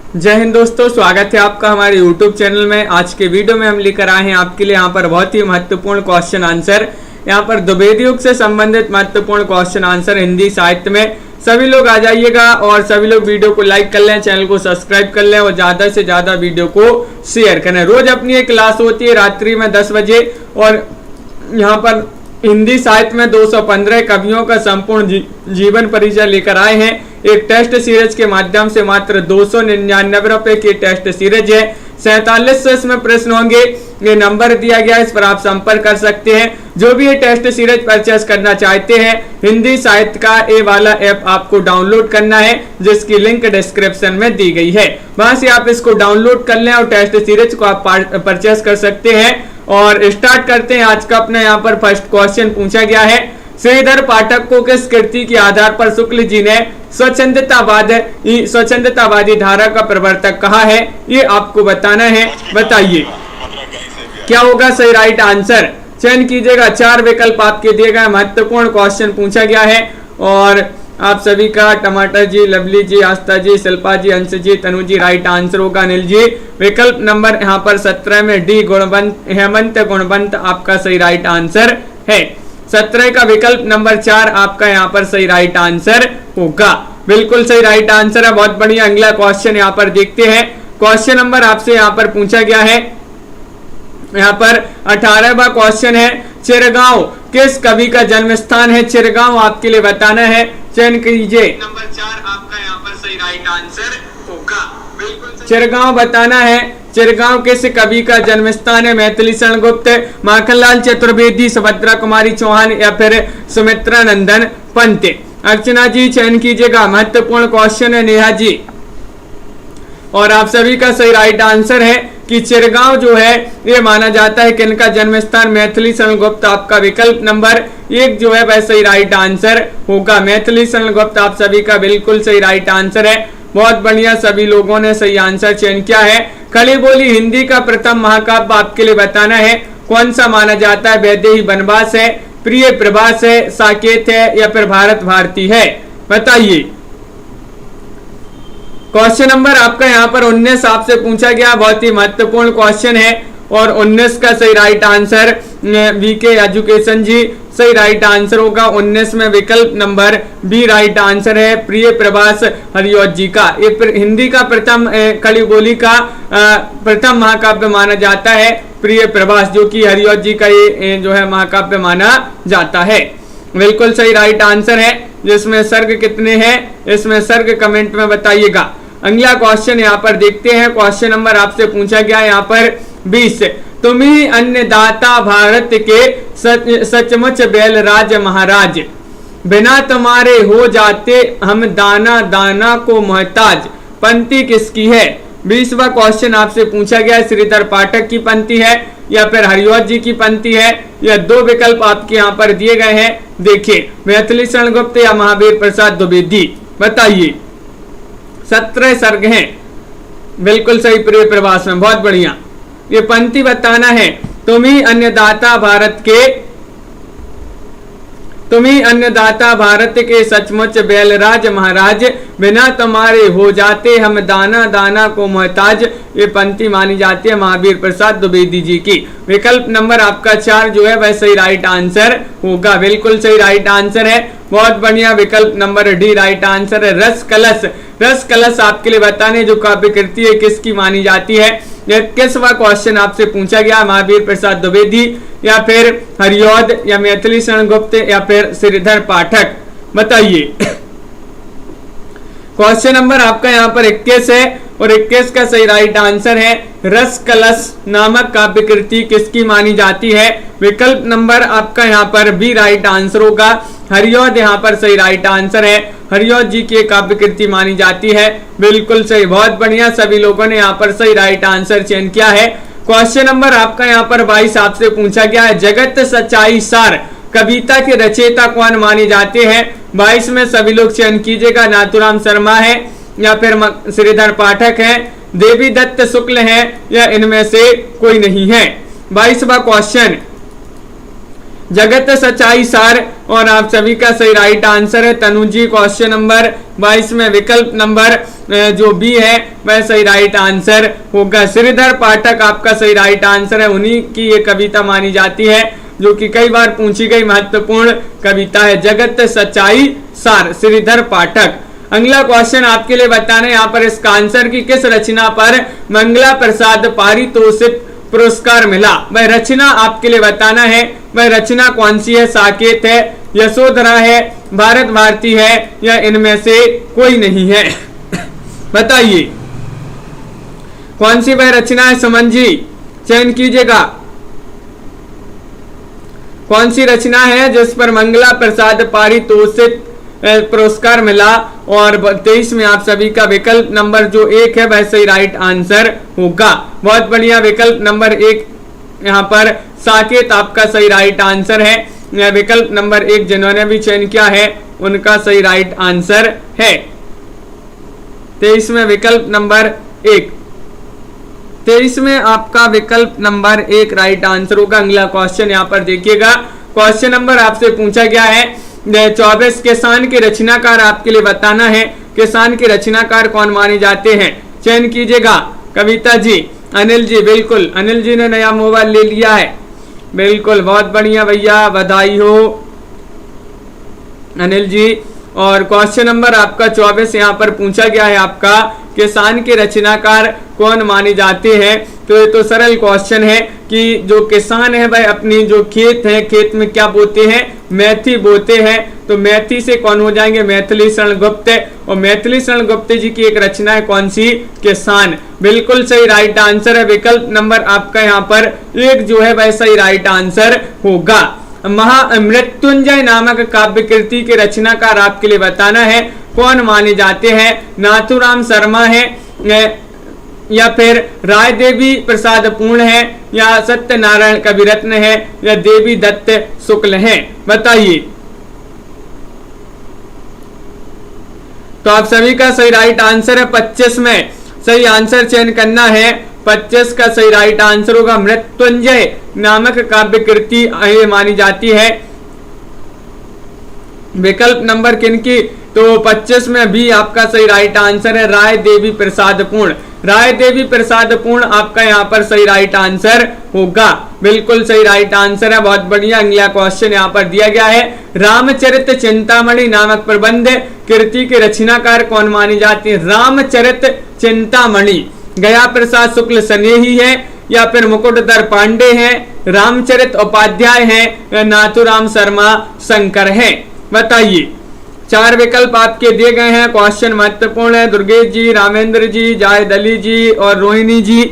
जय हिंद दोस्तों, स्वागत है आपका हमारे YouTube चैनल में। आज के वीडियो में हम लेकर आए हैं आपके लिए यहाँ पर बहुत ही महत्वपूर्ण क्वेश्चन आंसर। यहाँ पर द्विवेदी युग से संबंधित महत्वपूर्ण क्वेश्चन आंसर हिंदी साहित्य में। सभी लोग आ जाइएगा और सभी लोग वीडियो को लाइक कर लें, चैनल को सब्सक्राइब कर लें और ज्यादा से ज्यादा वीडियो को शेयर करें। रोज अपनी एक क्लास होती है रात्रि में 10 बजे और यहाँ पर हिंदी साहित्य में 215 कवियों का संपूर्ण जीवन परिचय लेकर आए हैं। एक टेस्ट सीरीज के माध्यम से मात्र 299 रुपए की टेस्ट सीरीज है। 47 इसमें प्रश्न होंगे, ये नंबर दिया गया, इस पर आप संपर्क कर सकते हैं। जो भी ये टेस्ट सीरीज परचेस करना चाहते हैं, हिंदी साहित्य का ये वाला ऐप आपको डाउनलोड करना है, जिसकी लिंक डिस्क्रिप्शन में दी गई है। वहां से आप इसको डाउनलोड कर लें और टेस्ट सीरीज को आप परचेस कर सकते हैं। और स्टार्ट करते हैं आज का अपना। यहाँ पर फर्स्ट क्वेश्चन पूछा गया है, श्रीधर पाठक को किस कृति के आधार पर शुक्ल जी ने स्वच्छंदतावादी धारा का प्रवर्तक कहा है? ये आपको बताना है। बताइए क्या होगा सही राइट आंसर, चयन कीजिएगा। 4 विकल्प आपके दिए गए। महत्वपूर्ण क्वेश्चन पूछा गया है और आप सभी का टमाटर जी, लवली जी, आस्था जी, शिल्पा जी, अंश जी, तनु जी, राइट आंसर होगा अनिल जी। विकल्प नंबर यहाँ पर 17 में डी हेमंत गुणवंत आपका सही राइट आंसर है। 17 का विकल्प नंबर 4 आपका यहाँ पर सही राइट आंसर होगा। बिल्कुल सही राइट आंसर है, बहुत बढ़िया। अगला क्वेश्चन यहाँ पर देखते हैं। क्वेश्चन नंबर आपसे यहाँ पर पूछा गया है, यहाँ पर 18वां क्वेश्चन है, चिरगांव किस कवि का जन्म स्थान है? चिरगांव आपके लिए बताना है, चयन कीजिए। नंबर 4 आपका यहाँ पर सही राइट आंसर होगा। बिल्कुल चिरगांव बताना है। चिरगांव किस कवि का जन्म स्थान है? मैथिली शरण गुप्त, माखनलाल चतुर्वेदी, सुभद्रा कुमारी चौहान या फिर सुमित्रा नंदन पंत? अर्चना जी चयन कीजिएगा। महत्वपूर्ण क्वेश्चन है नेहा जी, और आप सभी का सही राइट आंसर है कि चिरगांव जो है ये माना जाता है किनका जन्म स्थान? मैथिली शरण गुप्त। आपका विकल्प नंबर 1 जो है वह सही राइट आंसर होगा। मैथिली शरण गुप्त आप सभी का बिल्कुल सही राइट आंसर है। बहुत बढ़िया, सभी लोगों ने सही आंसर चयन किया है। खड़ी बोली हिंदी का प्रथम महाकाव्य आपके लिए बताना है, कौन सा माना जाता है? वैदेही वनवास है, प्रिय प्रभास है, साकेत है या फिर भारत भारती है? बताइए। क्वेश्चन नंबर आपका यहाँ पर 19 आपसे पूछा गया, बहुत ही महत्वपूर्ण क्वेश्चन है और 19 का सही राइट आंसर वीके एजुकेशन जी सही राइट आंसर होगा। 19 में विकल्प नंबर बी राइट आंसर है, प्रिय प्रभास हरिऔध जी का। ये हिंदी का प्रथम खड़ी बोली का प्रथम महाकाव्य माना जाता है प्रिय प्रभास, जो कि हरिऔध जी का ये जो है महाकाव्य माना जाता है। बिल्कुल सही राइट आंसर है। जिसमें सर्ग कितने हैं, इसमें सर्ग कमेंट में बताइएगा। अगला क्वेश्चन यहाँ पर देखते हैं। क्वेश्चन नंबर आपसे पूछा गया यहाँ पर 20, तुम्ही अन्नदाता भारत के सचमुच बैलराज महाराज, बिना तुम्हारे हो जाते हम दाना दाना को मोहताज। पंक्ति किसकी है? 20वां क्वेश्चन आपसे पूछा गया, श्रीधर पाठक की पंक्ति है या फिर हरिऔध जी की पंक्ति है? या 2 विकल्प आपके यहाँ पर दिए गए हैं। देखिए, मैथिली शरण गुप्त या महावीर प्रसाद द्विवेदी? बताइए। 17 सर्ग हैं। बिल्कुल सही, प्रिय प्रभास में। बहुत बढ़िया। ये पंक्ति बताना है, तुम्ही अन्नदाता भारत के सचमुच बैलराज महाराज, बिना तुम्हारे हो जाते हम दाना दाना को मोहताज। ये पंक्ति मानी जाती है महावीर प्रसाद द्विवेदी जी की। विकल्प नंबर आपका 4 जो है वह सही राइट आंसर होगा। बिल्कुल सही राइट आंसर है, बहुत बढ़िया। विकल्प नंबर डी राइट आंसर है। रस कलश, रस कलश आपके लिए बताने जो काव्य कृति है किसकी मानी जाती है? 21वां क्वेश्चन आपसे पूछा गया, महावीर प्रसाद द्विवेदी या फिर हरिऔध या मैथिली शरण गुप्त या फिर श्रीधर पाठक? बताइए। क्वेश्चन नंबर आपका यहाँ पर 21 है और 21 का सही राइट आंसर है, रस कलश नामक काव्य कृति किसकी मानी जाती है? विकल्प नंबर आपका यहाँ पर बी राइट आंसर होगा। हरिऔध यहाँ पर सही राइट आंसर है। हरिऔध जी की काव्य कृति मानी जाती है। बिल्कुल सही, बहुत बढ़िया। सभी लोगों ने यहाँ पर सही राइट आंसर चयन किया है। क्वेश्चन नंबर आपका यहाँ पर 22 आपसे पूछा गया है, जगत सच्चाई सार कविता के रचयिता कौन माने जाते हैं? 22 में सभी लोग चयन कीजिएगा। नाथुराम शर्मा है या फिर श्रीधर पाठक है, देवी दत्त शुक्ल है या इनमें से कोई नहीं है? 22वां क्वेश्चन, जगत सच्चाई सार, और आप सभी का सही राइट आंसर है तनु जी। क्वेश्चन नंबर 22 में विकल्प नंबर जो बी है वह सही राइट आंसर होगा। श्रीधर पाठक आपका सही राइट आंसर है। उन्हीं की ये कविता मानी जाती है जो कि कई बार पूछी गई महत्वपूर्ण कविता है, जगत सच्चाई सार, श्रीधर पाठक। अगला क्वेश्चन आपके लिए बताना है यहाँ पर इसका आंसर की किस रचना पर मंगला प्रसाद पारितोषिक पुरस्कार मिला। वह रचना आपके लिए बताना है, वह रचना कौन सी है। साकेत है, यशोधरा है, भारत भारती है, या इनमें से कोई नहीं है। बताइए कौन सी वह रचना है। सुमन जी चयन कीजिएगा, कौन सी रचना है जिस पर मंगला प्रसाद पारितोषिक पुरस्कार मिला। और 23 में आप सभी का विकल्प नंबर जो 1 है वह सही राइट आंसर होगा। बहुत बढ़िया, विकल्प नंबर 1 यहाँ पर साकेत आपका सही राइट आंसर है। विकल्प नंबर 1 जिन्होंने भी चयन किया है उनका सही राइट आंसर है। 23 में विकल्प नंबर 1, 23 में आपका विकल्प नंबर 1 राइट आंसर होगा। अगला क्वेश्चन यहाँ पर देखिएगा। क्वेश्चन नंबर आपसे पूछा गया है 24 किसान के रचनाकार आपके लिए बताना है। किसान के रचनाकार कौन माने जाते हैं, चयन कीजिएगा। कविता जी, अनिल जी, बिल्कुल अनिल जी ने नया मोबाइल ले लिया है, बिल्कुल बहुत बढ़िया भैया, बधाई हो अनिल जी। और क्वेश्चन नंबर आपका 24 यहाँ पर पूछा गया है आपका किसान के रचनाकार कौन माने जाते हैं। तो ये तो सरल क्वेश्चन है कि जो किसान है वह अपनी जो खेत है, खेत में क्या बोते हैं, मेथी बोते हैं। तो मेथी से कौन हो जाएंगे, मैथिली शरण गुप्त। और मैथिली शरण गुप्त जी की एक रचना है कौन सी, किसान। बिल्कुल सही राइट आंसर है। विकल्प नंबर आपका यहाँ पर 1 जो है वह सही राइट आंसर होगा। महामृत्युंजय नामक काव्य कृति के रचनाकार आपके लिए बताना है कौन माने जाते हैं। नाथुराम शर्मा है, या फिर राय देवी प्रसाद पूर्ण है, या सत्यनारायण कविरत्न है, या देवी दत्त शुक्ल है। बताइए। तो आप सभी का सही राइट आंसर है 25 में सही आंसर चयन करना है। 25 का सही राइट आंसर होगा। मृत्युंजय नामक काव्य कृति मानी जाती है। विकल्प नंबर किनकी, तो 25 में भी आपका सही राइट आंसर है राय देवी प्रसाद पूर्ण। राय देवी प्रसाद पूर्ण आपका यहाँ पर सही राइट आंसर होगा। बिल्कुल सही राइट आंसर है, बहुत बढ़िया। अगला क्वेश्चन यहाँ पर दिया गया है रामचरित चिंतामणि नामक प्रबंध कृति के रचनाकार कौन मानी जाती है। रामचरित चिंतामणि गया प्रसाद शुक्ल स्नेही है, या फिर मुकुटधर पांडे हैं, रामचरित उपाध्याय हैं, या नाथुराम शर्मा शंकर हैं। बताइए। 4 विकल्प आपके दिए गए हैं। क्वेश्चन महत्वपूर्ण है। दुर्गेश जी, रामेंद्र जी, जायद अली जी और रोहिणी जी।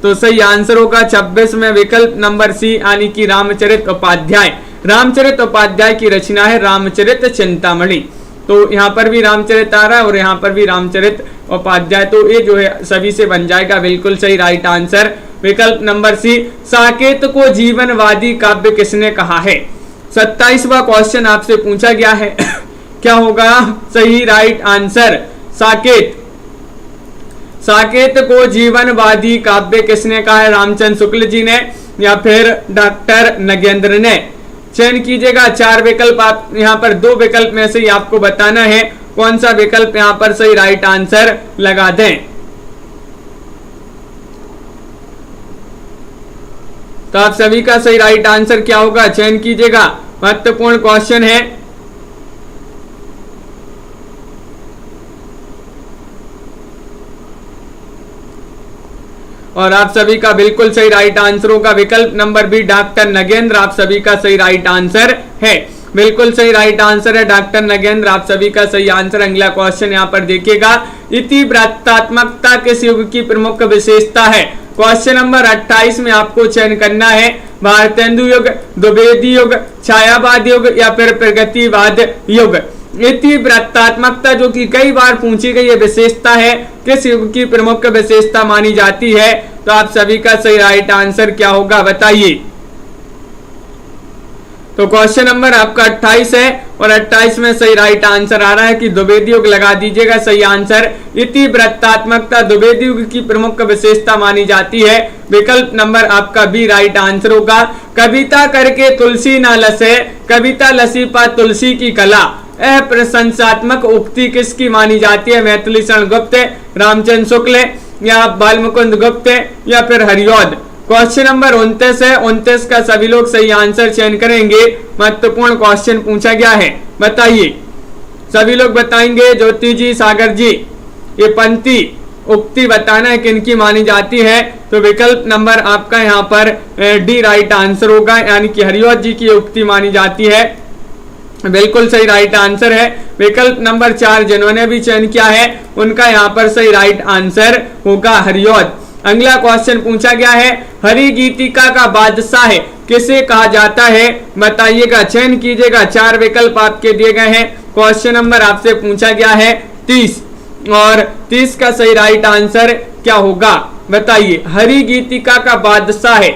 तो सही आंसर होगा 26 में विकल्प नंबर सी, यानी कि रामचरित उपाध्याय। रामचरित उपाध्याय की रचना है रामचरित चिंतामणि। तो यहाँ पर भी रामचरित आ रहा है और यहाँ पर भी रामचरित उपाध्याय, तो ये जो है सभी से बन जाएगा। बिल्कुल सही राइट आंसर विकल्प नंबर सी। साकेत को जीवनवादी काव्य किसने कहा है। 27वां क्वेश्चन आपसे पूछा गया है क्या होगा सही राइट आंसर। साकेत, साकेत को जीवनवादी काव्य किसने कहा है। रामचंद्र शुक्ल जी ने, या फिर डॉक्टर नगेंद्र ने। चयन कीजिएगा। 4 विकल्प आप यहाँ पर 2 विकल्प में से ही आपको बताना है कौन सा विकल्प यहाँ पर सही राइट आंसर लगा दें। तो आप सभी का सही राइट आंसर क्या होगा, चयन कीजिएगा। महत्वपूर्ण क्वेश्चन है। और आप सभी का बिल्कुल सही राइट आंसर होगा विकल्प नंबर बी, डॉक्टर नगेंद्र। आप सभी का सही राइट आंसर है। बिल्कुल सही राइट आंसर है डॉक्टर नगेंद्र, आप सभी का सही आंसर। अगला क्वेश्चन यहाँ पर देखिएगा। इतिवृत्तात्मकता किस युग की प्रमुख विशेषता है। क्वेश्चन नंबर 28 में आपको चयन करना है भारतेंदु युग, द्विवेदी युग, छायावाद युग, या फिर प्रगतिवाद युग। इतिवृत्तात्मकता जो कि कई बार पूछी गई विशेषता है, किस युग की प्रमुख विशेषता मानी जाती है। तो आप सभी का सही राइट आंसर क्या होगा, बताइए। तो क्वेश्चन नंबर आपका 28 है और 28 में सही राइट आंसर आ रहा है कि द्विवेदी युग लगा दीजिएगा सही आंसर। इति वृत्तात्मकता द्विवेदी युग की प्रमुख विशेषता मानी जाती है। विकल्प नंबर आपका बी राइट आंसर होगा। कविता करके तुलसी न लसे, कविता लसी पा तुलसी की कला, अप्रशंसात्मक उक्ति किसकी मानी जाती है? मैथिली शरण गुप्त, रामचंद्र शुक्ल या बालमुकुंद गुप्त या फिर हरिऔध। क्वेश्चन नंबर 29 है। 29 का सभी लोग सही आंसर चयन करेंगे। महत्वपूर्ण क्वेश्चन पूछा गया है, बताइए। सभी लोग बताएंगे। ज्योति जी, सागर जी, ये पंक्ति उक्ति बताना है किनकी मानी जाती है। तो विकल्प नंबर आपका यहाँ पर डी राइट आंसर होगा, यानी कि हरिऔध जी की उक्ति मानी जाती है। बिल्कुल सही राइट आंसर है। विकल्प नंबर 4 जिन्होंने भी चयन किया है उनका यहाँ पर सही राइट आंसर होगा हरिऔध। अगला क्वेश्चन पूछा गया है, हरि गीतिका का बादशाह किसे कहा जाता है? बताइएगा, चयन कीजिएगा। 4 विकल्प आपके दिए गए हैं। क्वेश्चन नंबर आपसे पूछा गया है 30 और 30 का सही राइट आंसर क्या होगा? बताइए। हरि गीतिका का बादशाह है,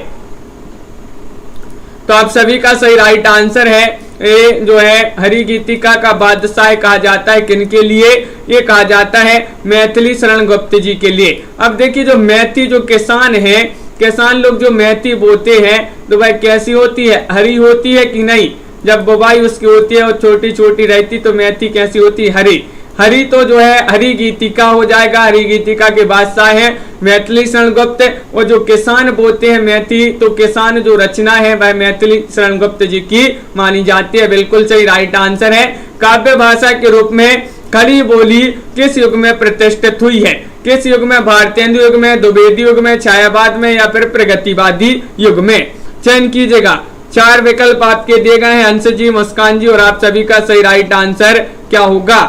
तो आप सभी का सही राइट आंसर है ये जो है हरि गीतिका का बादशाह कहा जाता है किनके लिए? ये कहा जाता है मैथिली शरण गुप्त जी के लिए। अब देखिए, जो मैथी जो किसान है, किसान लोग जो मैथी बोते हैं तो भाई कैसी होती है? हरी होती है कि नहीं? जब बुवाई उसकी होती है और छोटी छोटी रहती तो मैथी कैसी होती है? हरी। हरी तो जो है हरि गीतिका हो जाएगा। हरि गीतिका के बादशाह है मैथिली शरण गुप्त। और जो किसान बोते हैं मैथी, तो किसान जो रचना है वह मैथिली शरण गुप्त जी की मानी जाती है। बिल्कुल सही राइट आंसर है। काव्य भाषा के रूप में खड़ी बोली किस युग में प्रतिष्ठित हुई है? किस युग में? भारतेंदु युग में, द्विवेदी युग में, छायावाद में या फिर प्रगतिवादी युग में? चयन कीजिएगा। 4 विकल्प आपके दिए गए हैं, अंश जी, मुस्कान जी, और आप सभी का सही राइट आंसर क्या होगा?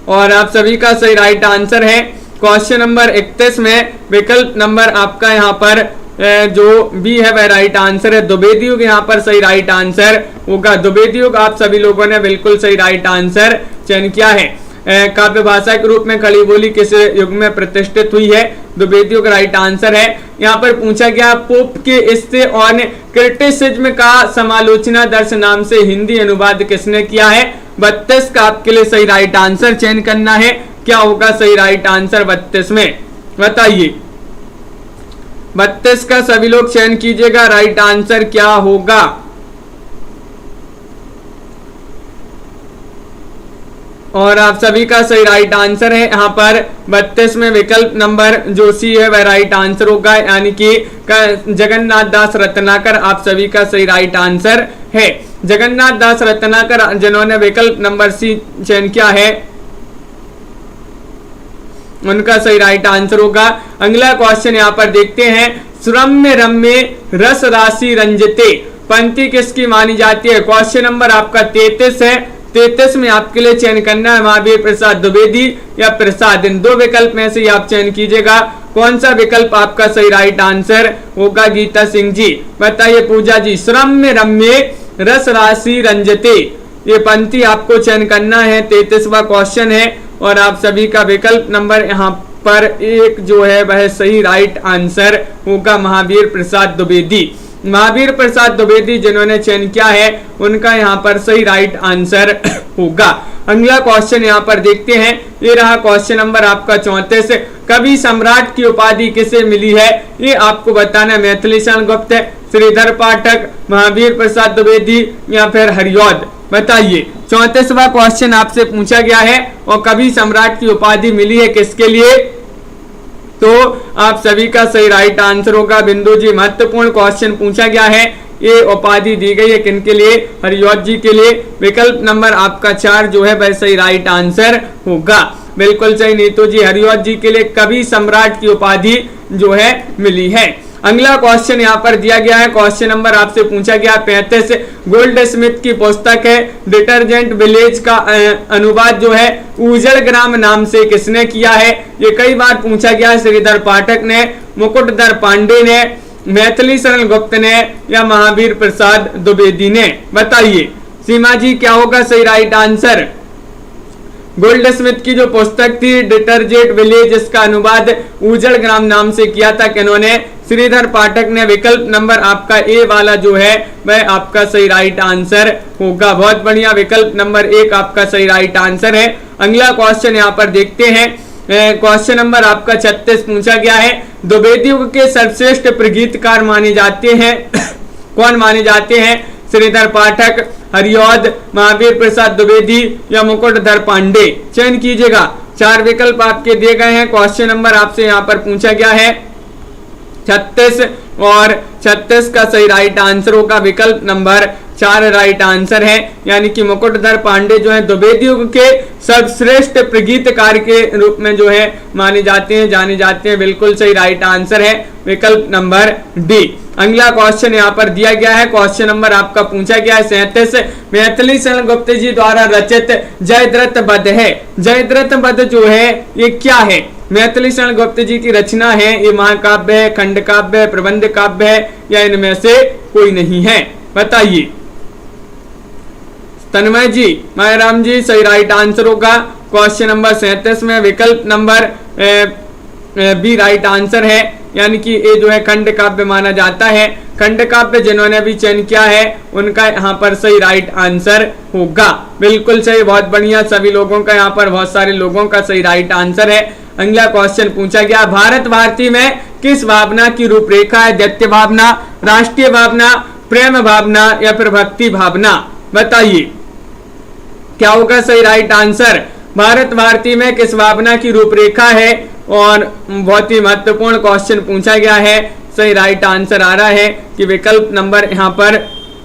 और आप सभी का सही राइट आंसर है क्वेश्चन नंबर 31 में विकल्प नंबर आपका यहाँ पर जो बी है वह राइट आंसर है। द्विवेदी युग यहाँ पर सही राइट आंसर होगा। द्विवेदी युग आप सभी लोगों ने बिल्कुल सही राइट आंसर चयन किया है। काव्य भाषा के रूप में खड़ी बोली किस युग में प्रतिष्ठित हुई है? द्विवेदी युग राइट आंसर है। यहाँ पर पूछा गया, पोप के इससे ऑन क्रिटिसिज्म का समालोचना दर्श नाम से हिंदी अनुवाद किसने किया है? 32 का आपके लिए सही राइट आंसर चयन करना है। क्या होगा सही राइट आंसर 32 में? बताइए। 32 का सभी लोग चयन कीजिएगा, राइट आंसर क्या होगा? और आप सभी का सही राइट आंसर है यहाँ पर 32 में विकल्प नंबर जो सी है वह राइट आंसर होगा, यानी कि जगन्नाथ दास रत्नाकर आप सभी का सही राइट आंसर है। जगन्नाथ दास रत्नाकर जिन्होंने विकल्प नंबर सी चयन किया है उनका सही राइट आंसर होगा। अगला क्वेश्चन यहाँ पर देखते हैं, श्रम्य रम्य रस राशि रंजते पंक्ति किसकी मानी जाती है? क्वेश्चन नंबर आपका 33 है। 33 में आपके लिए चयन करना है महावीर प्रसाद द्विवेदी या प्रसाद। इन 2 विकल्प में से आप चयन कीजिएगा। कौन सा विकल्प आपका सही राइट आंसर होगा? गीता सिंह जी बताइए। पूजा जी, श्रम्य रम्य रस राशि रंजते, ये पंक्ति आपको चयन करना है। 33वां क्वेश्चन है और आप सभी का विकल्प नंबर यहाँ पर 1 जो है वह सही राइट आंसर होगा महावीर प्रसाद द्विवेदी। महावीर प्रसाद द्विवेदी जिन्होंने चयन किया है उनका यहाँ पर सही राइट आंसर होगा। अगला क्वेश्चन यहाँ पर देखते हैं, ये रहा क्वेश्चन नंबर आपका 34। कवि सम्राट की उपाधि किसे मिली है? ये आपको बताना है। मैथिली शरण गुप्त, श्रीधर पाठक, महावीर प्रसाद द्विवेदी या फिर हरिऔध। बताइए। 34वां क्वेश्चन आपसे पूछा गया है और कवि सम्राट की उपाधि मिली है किसके लिए? तो आप सभी का सही राइट आंसर होगा बिंदु जी। महत्वपूर्ण क्वेश्चन पूछा गया है, ये उपाधि दी गई है किनके लिए? हरिऔध जी के लिए। विकल्प नंबर आपका 4 जो है वह सही राइट आंसर होगा। बिल्कुल सही नीतू जी, हरिऔध जी के लिए कवि सम्राट की उपाधि जो है मिली है। अगला क्वेश्चन यहाँ पर दिया गया है, क्वेश्चन नंबर आपसे पूछा गया 35। गोल्ड स्मिथ की पुस्तक है डिटर्जेंट विलेज का अनुवाद जो है उजड़ ग्राम नाम से किसने किया है? ये कई बार पूछा गया है। श्रीधर पाठक ने, मुकुटधर पांडे ने, मैथिली शरण गुप्त ने या महावीर प्रसाद द्विवेदी ने? बताइए। सीमा जी क्या होगा सही राइट आंसर? गोल्ड स्मिथ की जो पुस्तक थी डिटर्जेंट विलेज, इसका अनुवाद उजड़ ग्राम नाम से किया था किन्होंने? श्रीधर पाठक ने। विकल्प नंबर आपका ए वाला जो है वह आपका सही राइट आंसर होगा। बहुत बढ़िया, विकल्प नंबर 1 आपका सही राइट आंसर है। अगला क्वेश्चन यहाँ पर देखते हैं। क्वेश्चन नंबर आपका 36 पूछा गया है, द्विवेदी युग के सर्वश्रेष्ठ प्रगीतकार माने जाते हैं कौन माने जाते हैं? श्रीधर पाठक, हरिऔध, महावीर प्रसाद द्विवेदी या मुकुटधर पांडे। चयन कीजिएगा। 4 विकल्प आपके दिए गए हैं। क्वेश्चन नंबर आपसे यहाँ पर पूछा गया है 36 और 36 का सही राइट आंसर होगा विकल्प नंबर 4 राइट आंसर है। यानी कि मुकुटधर पांडे जो है द्विवेदी युग के सर्वश्रेष्ठ प्रगीतकार के रूप में जो है माने जाते हैं, जाने जाते हैं। बिल्कुल सही राइट आंसर है विकल्प नंबर डी। अगला क्वेश्चन यहाँ पर दिया गया है। क्वेश्चन नंबर आपका पूछा गया है 37, मैथिली शरण गुप्त जी द्वारा रचित जयद्रथ वध है। जयद्रथ वध जो है ये क्या है? मैथिली शरण गुप्त जी की रचना है, ये महाकाव्य है, खंड काव्य है, प्रबंध काव्य है या इनमें से कोई नहीं है? बताइए। तन्मय जी, मायाराम जी, सही राइट आंसर होगा क्वेश्चन नंबर 37 में विकल्प नंबर बी राइट आंसर है। यानी कि ये जो है खंड काव्य माना जाता है। खंड काव्य जिन्होंने भी चयन किया है उनका यहाँ पर सही राइट आंसर होगा। बिल्कुल सही, बहुत बढ़िया। सभी लोगों का यहाँ पर, बहुत सारे लोगों का सही राइट आंसर है। अगला क्वेश्चन पूछा गया, भारत भारती में किस भावना की रूपरेखा है? दैत्य भावना, राष्ट्रीय भावना, प्रेम भावना या फिर भक्ति भावना? बताइए क्या होगा सही राइट आंसर। भारत भारती में किस भावना की रूपरेखा है? और बहुत ही महत्वपूर्ण क्वेश्चन पूछा गया है। सही राइट आंसर आ रहा है कि विकल्प नंबर यहाँ पर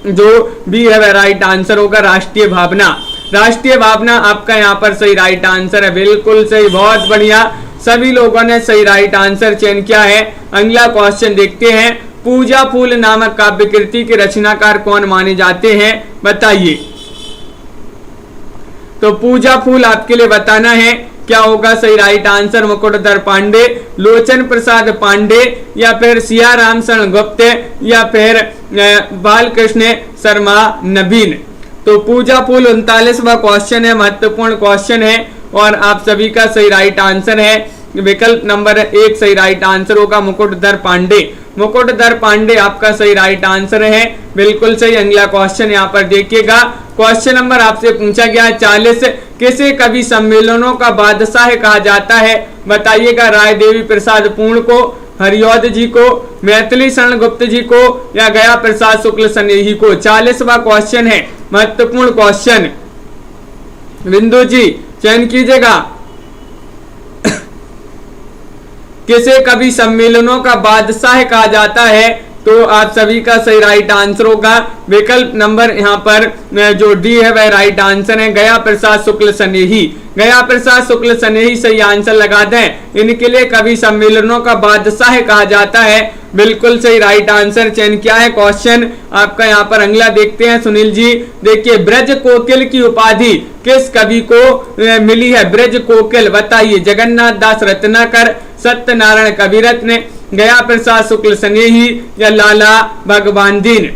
जो बी है वह राइट आंसर होगा, राष्ट्रीय भावना। राष्ट्रीय भावना आपका यहाँ पर सही राइट आंसर है। बिल्कुल सही, बहुत बढ़िया। सभी लोगों ने सही राइट आंसर चयन किया है। अगला क्वेश्चन देखते हैं, पूजा फूल नामक काव्य कृति के रचनाकार कौन माने जाते हैं? बताइए। तो पूजा फूल आपके लिए बताना है क्या होगा सही राइट आंसर। मुकुटधर पांडे, लोचन प्रसाद पांडे या फिर सियाराम शरण गुप्त या फिर बालकृष्ण शर्मा नवीन। तो पूजा फूल 39वां क्वेश्चन है, महत्वपूर्ण क्वेश्चन है और आप सभी का सही राइट आंसर है विकल्प नंबर 1 सही राइट आंसर होगा, मुकुटधर पांडे। मुकुटधर पांडे आपका सही राइट आंसर है। बिल्कुल सही। अगला क्वेश्चन यहाँ पर देखिएगा। क्वेश्चन नंबर आपसे पूछा गया है 40, किसे कवि सम्मेलनों का बादशाह कहा जाता है? बताइएगा। राय देवी प्रसाद पूर्ण को, हरिऔध जी को, मैथिली शरण गुप्त जी को या गया प्रसाद शुक्ल स्नेही को? 40वां क्वेश्चन है, महत्वपूर्ण क्वेश्चन। बिंदु जी चयन कीजिएगा। किसे कवि सम्मेलनों का बादशाह कहा जाता है? तो आप सभी का सही राइट आंसर होगा विकल्प नंबर यहाँ पर जो डी है वह राइट आंसर है, गया प्रसाद शुक्ल स्नेही। गया प्रसाद शुक्ल स्नेही सही आंसर लगा दें। इनके लिए कवि सम्मेलनों का बादशाह कहा जाता है। बिल्कुल सही राइट आंसर चयन किया है। क्वेश्चन आपका यहाँ पर अगला देखते हैं। सुनील जी देखिए, ब्रज कोकिल की उपाधि किस कवि को मिली है? ब्रज कोकिल बताइए। जगन्नाथ दास रत्नाकर, सत्यनारायण कविरत्न, गया प्रसाद शुक्ल स्नेही या लाला भगवान दीन?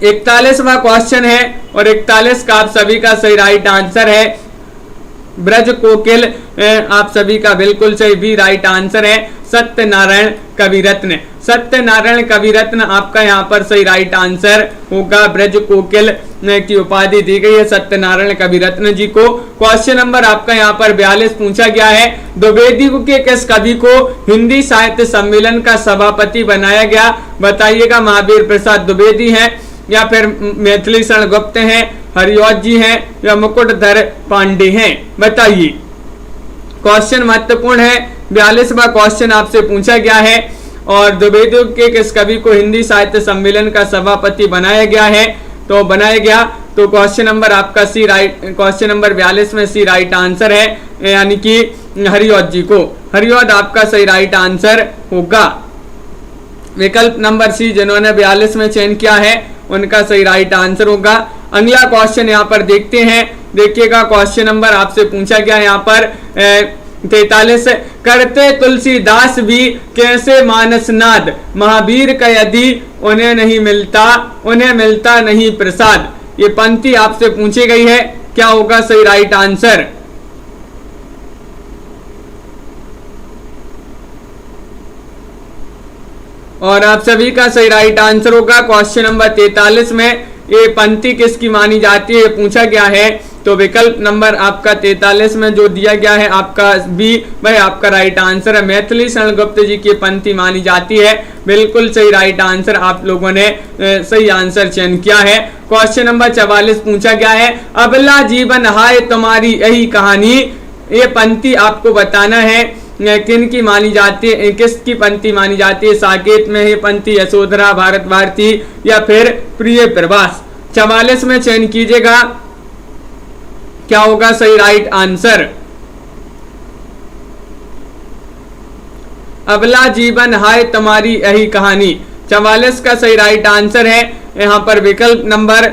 41वां क्वेश्चन है और 41 का आप सभी का सही राइट आंसर है ब्रज कोकिल। आप सभी का बिल्कुल सही भी राइट आंसर है सत्यनारायण कविरत्न। सत्यनारायण कविरत्न आपका यहाँ पर सही राइट आंसर होगा। ब्रज कोकिल की उपाधि दी गई है सत्यनारायण कविरत्न जी को। क्वेश्चन नंबर आपका यहाँ पर 42 पूछा गया है, द्विवेदी के किस कवि को हिंदी साहित्य सम्मेलन का सभापति बनाया गया? बताइएगा। महावीर प्रसाद द्विवेदी हैं या फिर मैथिली शरण गुप्त हैं, हरिऔध जी हैं या मुकुटधर पांडे हैं? बताइए। क्वेश्चन महत्वपूर्ण है। 42वां क्वेश्चन आपसे पूछा गया है और द्विवेदी के किस कवि को हिंदी साहित्य सम्मेलन का सभापति बनाया गया है? तो बनाया गया तो क्वेश्चन नंबर आपका सी राइट, क्वेश्चन नंबर 42 में सी राइट आंसर है, यानी कि हरिऔध जी को। हरिऔध आपका सही राइट आंसर होगा। विकल्प नंबर सी जिन्होंने 42 में चयन किया है उनका सही राइट आंसर होगा। अगला क्वेश्चन यहाँ पर देखते हैं। देखिएगा, क्वेश्चन नंबर आपसे पूछा गया यहाँ पर 43, करते तुलसीदास भी कैसे मानस नाद, महावीर का यदि उन्हें मिलता नहीं प्रसाद? ये पंक्ति आपसे पूछी गई है, क्या होगा सही राइट आंसर? और आप सभी का सही राइट आंसर होगा क्वेश्चन नंबर 43 में ये पंक्ति किसकी मानी जाती है पूछा गया है। तो विकल्प नंबर आपका 43 में जो दिया गया है आपका बी भाई आपका राइट आंसर है। मैथिली शरण गुप्त जी की पंक्ति मानी जाती है। बिल्कुल सही राइट आंसर आप लोगों ने सही आंसर चयन किया है। क्वेश्चन नंबर 44 पूछा गया है अबला जीवन हाय तुम्हारी यही कहानी। ये पंक्ति आपको बताना है किन की मानी जाती है, किसकी पंक्ति मानी जाती है। साकेत में ये पंक्ति, यशोधरा, भारत भारती या फिर प्रिय प्रवास। 44 में चयन कीजिएगा क्या होगा सही राइट आंसर। अबला जीवन हाय तुम्हारी यही कहानी 44 का सही राइट आंसर है। यहाँ पर विकल्प नंबर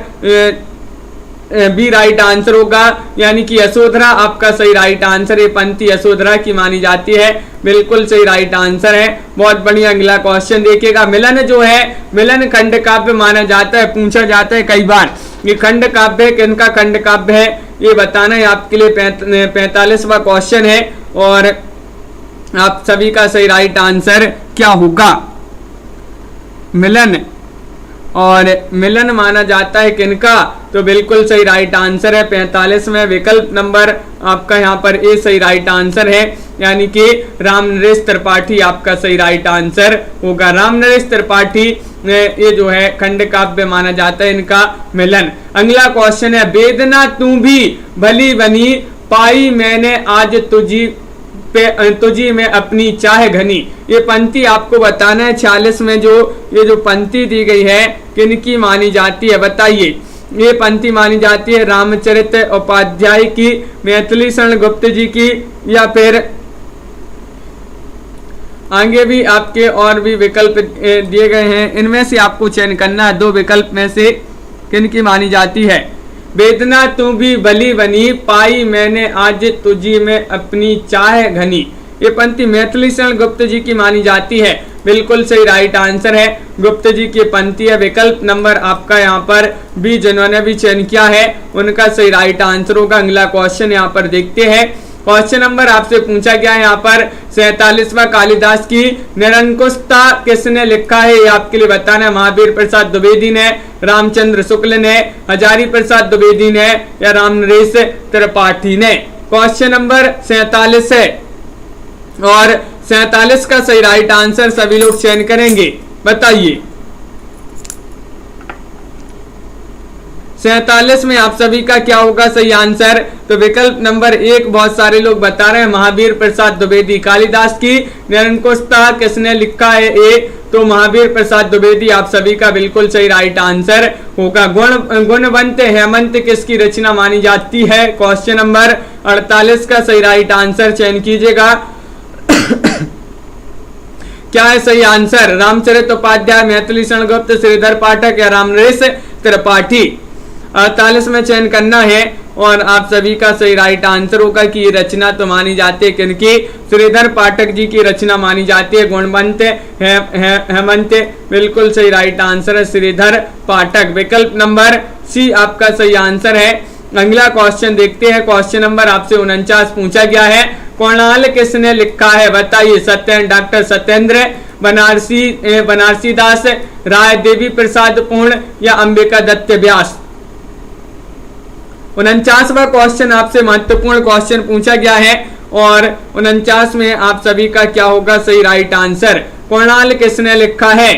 बी राइट आंसर होगा, यानी कि यशोधरा आपका सही राइट आंसर है। पंक्ति यशोधरा की मानी जाती है। बिल्कुल सही राइट आंसर है। बहुत बढ़िया। अगला क्वेश्चन देखिएगा। मिलन जो है मिलन खंड काव्य माना जाता है, पूछा जाता है कई बार। ये खंड काव्य है, किनका खंड काव्य है ये बताना है आपके लिए। 45वां क्वेश्चन है और आप सभी का सही राइट आंसर क्या होगा। मिलन और मिलन माना जाता है किनका, तो बिल्कुल सही राइट आंसर है 45 में विकल्प नंबर आपका यहाँ पर ए सही राइट आंसर है, यानी कि राम नरेश त्रिपाठी आपका सही राइट आंसर होगा। राम नरेश त्रिपाठी ये जो है खंड काव्य माना जाता है इनका मिलन। अगला क्वेश्चन है वेदना तू भी भली बनी पाई मैंने आज तुझी में अपनी चाह घनी। ये पंक्ति आपको बताना है 46 में ये जो पंक्ति दी गई है किनकी मानी जाती है बताइए। ये पंक्ति मानी जाती है रामचरित उपाध्याय की, मैथिली शरण गुप्त जी की या फिर आगे भी आपके और भी विकल्प दिए गए हैं। इनमें से आपको चयन करना है 2 विकल्प में से किनकी मानी जाती है। वेदना तू भी भली बनी पाई मैंने आज तुझी में अपनी चाह घनी। ये पंक्ति मैथिली शरण गुप्त जी की मानी जाती है। बिल्कुल सही राइट आंसर है। गुप्त जी की पंक्ति है। विकल्प नंबर आपका यहाँ पर बी जिन्होंने भी चयन किया है उनका सही राइट आंसर होगा। अगला क्वेश्चन यहाँ पर देखते हैं। क्वेश्चन नंबर आपसे पूछा गया है यहाँ पर 47वां कालिदास की निरंकुशता किसने लिखा है, ये आपके लिए बताना है। महावीर प्रसाद द्विवेदी ने, रामचंद्र शुक्ल ने, हजारी प्रसाद द्विवेदी ने या राम नरेश त्रिपाठी ने। क्वेश्चन नंबर 47 है और 47 का सही राइट आंसर सभी लोग चयन करेंगे बताइए। 47 में आप सभी का क्या होगा सही आंसर, तो विकल्प नंबर 1 बहुत सारे लोग बता रहे हैं महावीर प्रसाद द्विवेदी। कालिदास की निरंकुशता किसने लिखा है ए, तो महावीर प्रसाद द्विवेदी आप सभी का बिल्कुल सही राइट आंसर होगा। गुणवंत हेमंत किसकी रचना मानी जाती है। क्वेश्चन नंबर 48 का सही राइट आंसर चयन कीजिएगा। क्या है सही आंसर, रामचरित उपाध्याय, मैथिली शरण गुप्त, श्रीधर पाठक या रामनरेश त्रिपाठी। 48 में चयन करना है और आप सभी का सही राइट आंसर होगा कि ये रचना तो मानी जाती है किनकी, श्रीधर पाठक जी की रचना मानी जाती है। गुणवंत हेमंत बिल्कुल सही राइट आंसर है श्रीधर पाठक। विकल्प नंबर सी आपका सही आंसर है। अगला क्वेश्चन देखते हैं। क्वेश्चन नंबर आपसे 49 पूछा गया है। कोणाल किसने लिखा है बताइए। डॉक्टर सत्येंद्र, बनारसी दास, राय देवी प्रसाद पूर्ण या अंबिका दत्त व्यास। 49वां क्वेश्चन आपसे महत्वपूर्ण क्वेश्चन पूछा गया है और 49 में आप सभी का क्या होगा सही राइट आंसर। कोणाल किसने लिखा है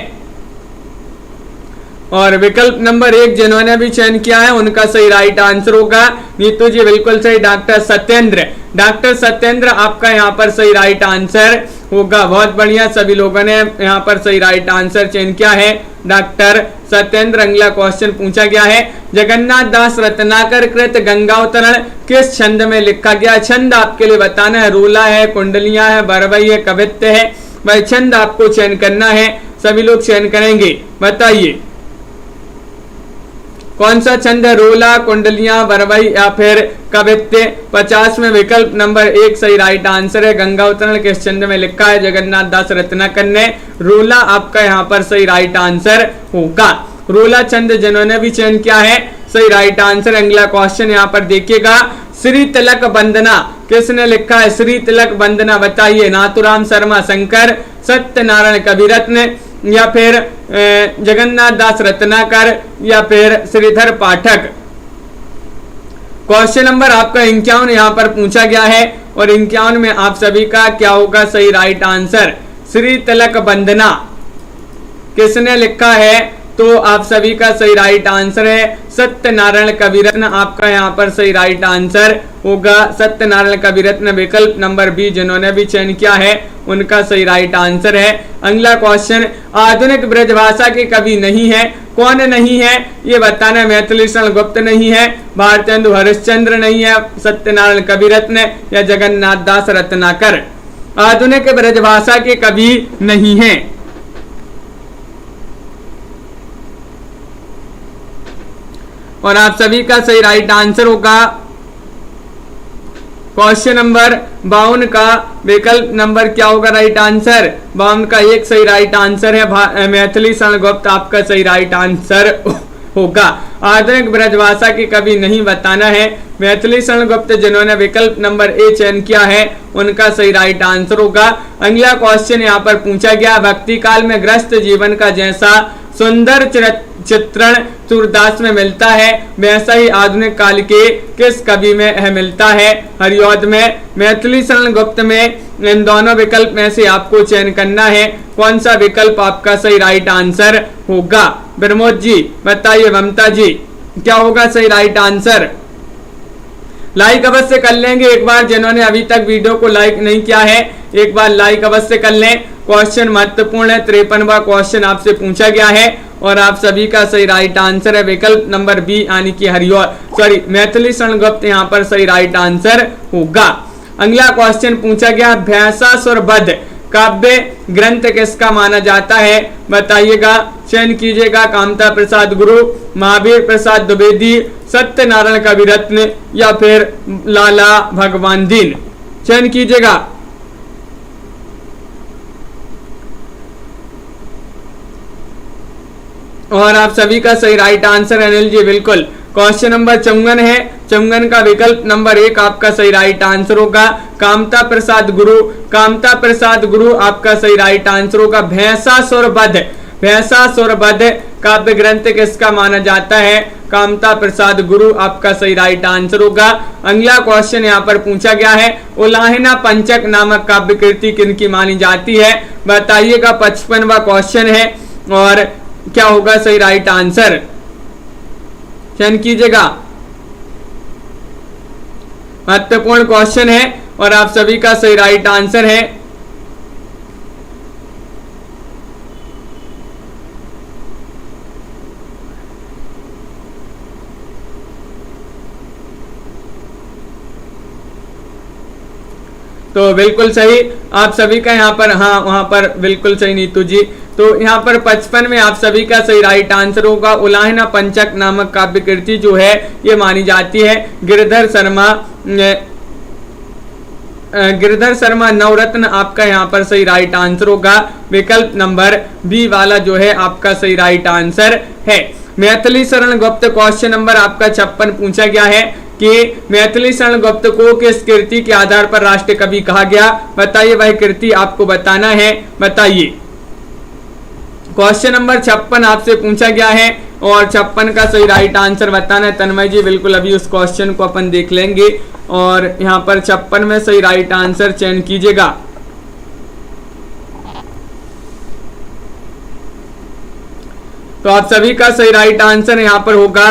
और विकल्प नंबर 1 जिन्होंने भी चयन किया है उनका सही राइट आंसर होगा नीतू जी बिल्कुल सही, डॉक्टर सत्येंद्र। डॉक्टर सत्येंद्र आपका यहाँ पर सही राइट आंसर होगा। बहुत बढ़िया, सभी लोगों ने यहाँ पर सही राइट आंसर चयन किया है डॉक्टर सत्येंद्र। अगला क्वेश्चन पूछा गया है। जगन्नाथ दास रत्नाकर कृत गंगावतरण किस छंद में लिखा गया। छंद आपके लिए बताना है, रोला है, कुंडलियां है, बरवई है, कवित्त है। वह छंद आपको चयन करना है, सभी लोग चयन करेंगे बताइए कौन सा छंद है, रोला, कुंडलियां, बरवई या फिर कवित्त। 50 में विकल्प नंबर 1 सही राइट आंसर है। गंगावतरण किस छंद में लिखा है, जगन्नाथ दास रत्नाकर ने। रोला आपका यहाँ पर सही राइट आंसर होगा। रोला छंद जिन्होंने भी चयन किया है सही राइट आंसर। अगला क्वेश्चन यहाँ पर देखिएगा। श्री तिलक वंदना किसने लिखा है। श्री तिलक वंदना बताइए। नाथुराम शर्मा शंकर, सत्यनारायण कविरत्न या फिर जगन्नाथ दास रत्नाकर या फिर श्रीधर पाठक। क्वेश्चन नंबर आपका 51 यहाँ पर पूछा गया है और 51 में आप सभी का क्या होगा सही राइट आंसर? श्री तिलक वंदना किसने लिखा है? तो आप सभी का सही राइट आंसर है सत्यनारायण कविरत्न। आपका यहाँ पर सही राइट आंसर होगा सत्यनारायण कविरत्न, विकल्प नंबर बी। जिन्होंने भी चयन किया है उनका सही राइट आंसर है। अगला क्वेश्चन, आधुनिक ब्रजभाषा के कवि नहीं है, कौन नहीं है ये बताना। मैथिली शरण गुप्त नहीं है, भारतेंदु हरिश्चंद्र नहीं है, सत्यनारायण कविरत्न या जगन्नाथ दास रत्नाकर आधुनिक ब्रजभाषा के कवि नहीं है। और आप सभी का सही राइट आंसर होगा क्वेश्चन नंबर 52 का विकल्प नंबर क्या होगा राइट आंसर? 52 का एक सही राइट आंसर है मैथिली शरण गुप्त आपका सही राइट आंसर होगा। आधुनिक ब्रजभाषा के कवि नहीं बताना है मैथिली शरण गुप्त। जिन्होंने विकल्प नंबर ए चयन किया है उनका सही राइट आंसर होगा। अगला क्वेश्चन यहाँ पर पूछा गया, भक्ति काल में ग्रस्त जीवन का जैसा सुंदर चित्रण सूरदास में मिलता है वैसा ही आधुनिक काल के किस कवि में मिलता है? हरिऔध में, मैथिली शरण गुप्त में। इन दोनों विकल्प में से आपको चयन करना है, कौन सा विकल्प आपका सही राइट आंसर होगा? प्रमोद जी बताइए, ममता जी क्या होगा सही राइट आंसर? लाइक अवश्य कर लेंगे एक बार, जिन्होंने अभी तक वीडियो को लाइक नहीं किया है एक बार लाइक अवश्य कर लें। क्वेश्चन महत्वपूर्ण है, 53वां क्वेश्चन आपसे पूछा गया है और आप सभी का सही राइट आंसर है विकल्प नंबर बी यानी कि हरिऔध मैथिली शरण गुप्त यहाँ पर सही राइट आंसर होगा। अगला क्वेश्चन पूछा गया, भैंसासुर वध काव्य ग्रंथ किसका माना जाता है? बताइएगा, चयन कीजिएगा। कामता प्रसाद गुरु, महावीर प्रसाद द्विवेदी, सत्यनारायण कविरत्न या फिर लाला भगवान दीन, चयन कीजिएगा। और आप सभी का सही राइट आंसर अनिल जी बिल्कुल क्वेश्चन नंबर 54 है, 54 का विकल्प नंबर 1 आपका सही राइट आंसर होगा। कामता प्रसाद गुरु, कामता प्रसाद गुरु आपका सही राइट आंसर होगा। भैंसासुर वध, भैंसासुर वध काव्य ग्रंथ किसका माना जाता है? कामता प्रसाद गुरु आपका सही राइट आंसर होगा। अगला क्वेश्चन यहाँ पर पूछा गया है, उलाहना पंचक नामक काव्य कृति किनकी मानी जाती है? बताइएगा, 55वां क्वेश्चन है और क्या होगा सही राइट आंसर? चयन कीजिएगा, महत्वपूर्ण क्वेश्चन है और आप सभी का सही राइट आंसर है तो बिल्कुल सही आप सभी का यहाँ पर, हाँ वहां पर बिल्कुल सही नीतू जी। तो यहाँ पर 55 में आप सभी का सही राइट आंसर होगा। उलाहना पंचक नामक काव्य कृति जो है ये मानी जाती है गिरधर शर्मा, गिरधर शर्मा नवरत्न आपका यहाँ पर सही राइट आंसर होगा। विकल्प नंबर बी वाला जो है आपका सही राइट आंसर है। मैथिली शरण गुप्त क्वेश्चन नंबर आपका 56 पूछा गया है कि मैथिली शरण गुप्त को किस कृति के आधार पर राष्ट्रीय कवि कहा गया? बताइए, वह कृति आपको बताना है, बताइए। क्वेश्चन नंबर 56 आपसे पूछा गया है और 56 का सही राइट आंसर बताना है। तन्मय जी बिल्कुल अभी उस क्वेश्चन को अपन देख लेंगे और यहाँ पर 56 में सही राइट आंसर चयन कीजिएगा। तो आप सभी का सही राइट आंसर यहाँ पर होगा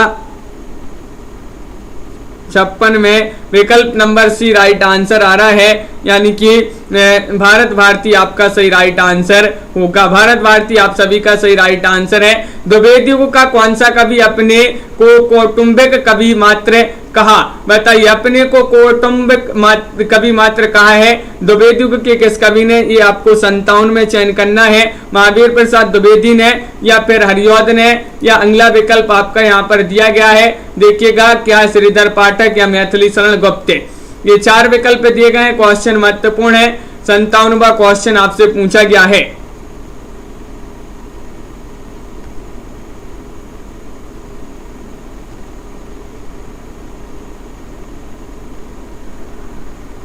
56 में विकल्प नंबर सी राइट आंसर आ रहा है, यानी कि भारत भारती आपका सही राइट आंसर होगा। भारत भारती आप सभी का सही राइट आंसर है। द्विवेदी का कौन सा कवि अपने को कौटुंबिक कवि मात्र कहा? बताइए, अपने को कौटुंबिक कवि मात्र कहा है द्विवेदी के किस कवि ने? ये आपको 57 में चयन करना है। महावीर प्रसाद द्विवेदी ने या फिर हरिऔध ने या अगला विकल्प आपका यहाँ पर दिया गया है, देखिएगा क्या श्रीधर पाठक या मैथिली शरण गुप्त। ये 4 विकल्प दिए गए हैं। क्वेश्चन महत्वपूर्ण है, 57वां क्वेश्चन आपसे पूछा गया है।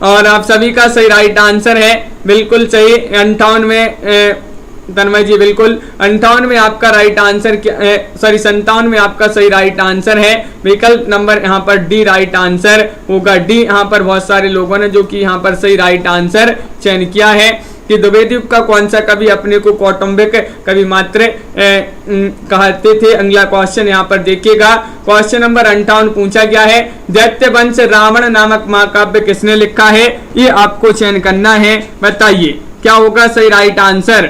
और आप सभी का सही राइट आंसर है बिल्कुल सही। 58 में तन्मय जी बिल्कुल 58 में आपका राइट आंसर क्या है, सॉरी 57 में आपका सही राइट आंसर है विकल्प नंबर यहाँ पर डी राइट आंसर होगा। डी यहाँ पर बहुत सारे लोगों ने जो कि यहाँ पर सही राइट आंसर चयन किया है कि द्विवेदी का कौन सा कवि अपने को कौटुंबिक कवि मात्र कहते थे। अगला क्वेश्चन यहाँ पर देखिएगा, क्वेश्चन नंबर 58 पूछा गया है दैत्य वंश रावण नामक महाकाव्य किसने लिखा है, ये आपको चयन करना है। बताइए क्या होगा सही राइट आंसर,